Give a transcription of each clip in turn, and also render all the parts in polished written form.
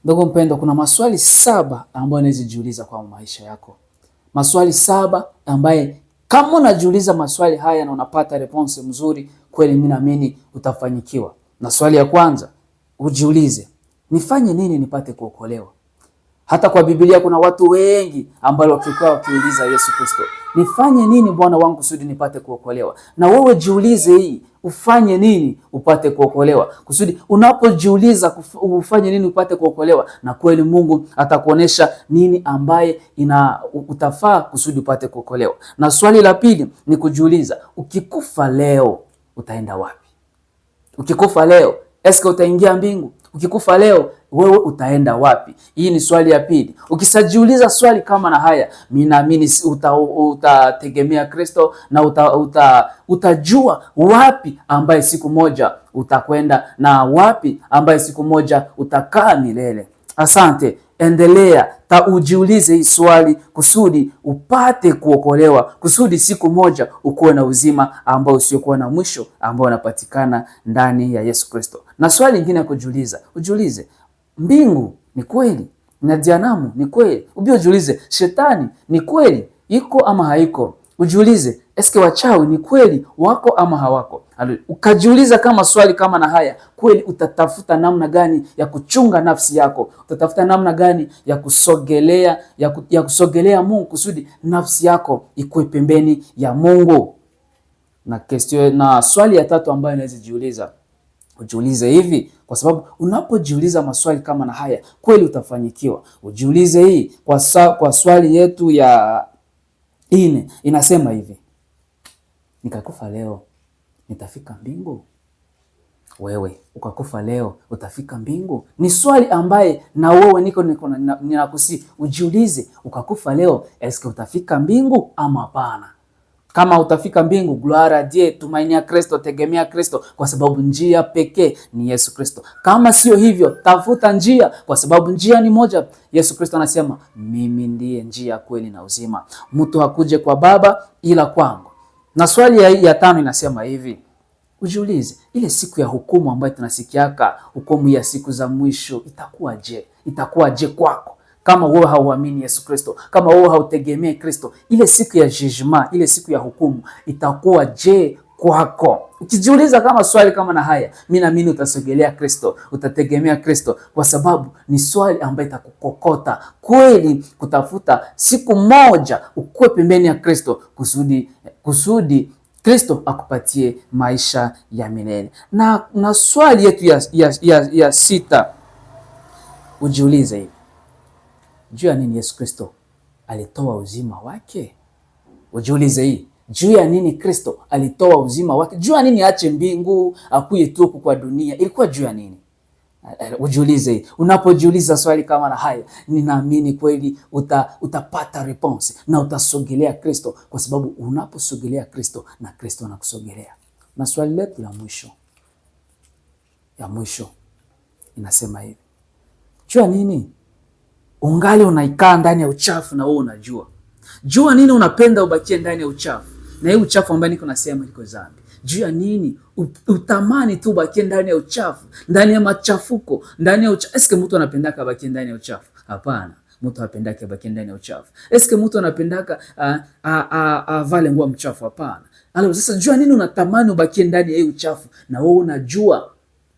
Ndugu mpendwa, kuna maswali 7 ambayo unaweza jiuliza kwa maisha yako. Maswali 7 ambaye kama unajiuliza maswali haya na unapata response mzuri, kweli mimi naamini utafanikiwa. Na swali ya kwanza, ujiulize, nifanye nini nipate kuokolewa? Hata kwa Biblia kuna watu wengi ambao wakikuwa wakiuliza Yesu Kristo, nifanye nini Bwana wangu kusudi nipate kuokolewa? Na wewe jiulize hii, ufanye nini upate kuokolewa? Kusudi unapojiuliza ufanye nini upate kuokolewa, na kweli Mungu atakuonesha nini ambaye utafaa kusudi upate kuokolewa. Na swali la pili ni kujiuliza, ukikufa leo utaenda wapi? Ukikufa leo, eske utaingia mbingu? Ukikufa leo wewe utaenda wapi? Hii ni swali ya pili. Ukisajiuliza swali kama na haya, mimi naamini utategemea Kristo na utajua wapi ambaye siku moja utakwenda na wapi ambaye siku moja utakaa milele. Asante. Endelea ujiulize hii swali kusudi upate kuokolewa, kusudi siku moja ukuwe na uzima ambao usiokuwa na mwisho, ambao unapatikana ndani ya Yesu Kristo. Na swali lingine ya kujiuliza, ujiulize, mbingu ni kweli na jehanamu ni kweli? Ujiulize, shetani ni kweli iko ama haiko? Ujiulize, eske wachawi ni kweli wako ama hawako? Ukajiuliza kama swali kama na haya, kweli utatafuta namna gani ya kuchunga nafsi yako, utatafuta namna gani ya kusogelea Mungu kusudi nafsi yako ikuwe pembeni ya Mungu. Na swali ya tatu ambayo naweza jiuliza, ujiulize hivi, kwa sababu unapojiuliza maswali kama na haya kweli utafanikiwa. Ujiulize hii kwa swali yetu ya 4 inasema hivi, nikakufa leo nitafika mbingu? Wewe ukakufa leo utafika mbingu? Ni swali ambaye na wewe ninakusi ujiulize, ukakufa leo eske utafika mbingu ama hapana? Kama utafika mbingu, gloire a Dieu, tumainia Kristo, tegemea Kristo, kwa sababu njia pekee ni Yesu Kristo. Kama sio hivyo, tafuta njia, kwa sababu njia ni moja. Yesu Kristo anasema, mimi ndiye njia, kweli na uzima, mtu hakuje kwa Baba ila kwangu. Na swali ya 5 inasema hivi, ujiulize, ile siku ya hukumu ambayo tunasikiaka, hukumu ya siku za mwisho, itakuwaje? Itakuwaje kwako? Kama wewe hauamini Yesu Kristo, kama wewe hautegemee Kristo, ile siku ya judgment, ile siku ya hukumu itakuwa je kwako? Ukijiuliza kama swali kama na haya, mimi naamini utasogelea Kristo, utategemea Kristo, kwa sababu ni swali ambayo itakukokota kweli kutafuta siku moja ukuwe pembeni ya Kristo kusudi Kristo akupatie maisha ya milele. Na swali yetu ya 6, ujiulize hivi, juu ya nini Yesu Kristo alitoa uzima wake? Ujiulize hii, juu ya nini Kristo alitoa uzima wake? Juu ya nini aache mbingu akuye tu kwa dunia? Ilikuwa juu ya nini? Ujiulize hii. Unapojiuliza swali kama na haya, ninaamini kweli utapata response na utasogelea Kristo, kwa sababu unaposogelea Kristo na Kristo anakusogelea. Na swali letu ya mwisho inasema hivi, juu ya nini ungali unaikaa ndani ya uchafu na wewe unajua? Jua nini unapenda ubakie ndani ya uchafu, na hii uchafu ambayo niko nasema iko dhambi? Jua nini utamani tu ubakie ndani ya uchafu, ndani ya machafuko, ndani ya uchafu? Eske mtu anapendaka abakie ndani ya uchafu? Hapana, mtu hapendaki abakie ndani ya uchafu. Eske mtu anapendaka avale nguo mchafu? Hapana. Alors sasa jua nini unatamani ubakie ndani ya hii uchafu, na wewe unajua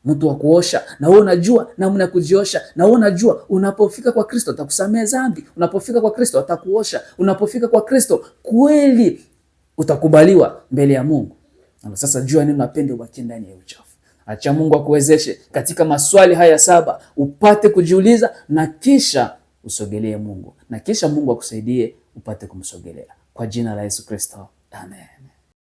mtu wa kuosha, na wewe unajua namna ya kujiosha, na wewe unajua unapofika kwa Kristo atakusamea dhambi, unapofika kwa Kristo atakuosha, unapofika kwa Kristo kweli utakubaliwa mbele ya Mungu. Na sasa jua nini unapenda ubaki ndani ya uchafu. Acha Mungu akuwezeshe katika maswali haya 7 upate kujiuliza, na kisha usogelee Mungu, na kisha Mungu akusaidie upate kumsogelea. Kwa jina la Yesu Kristo, amen.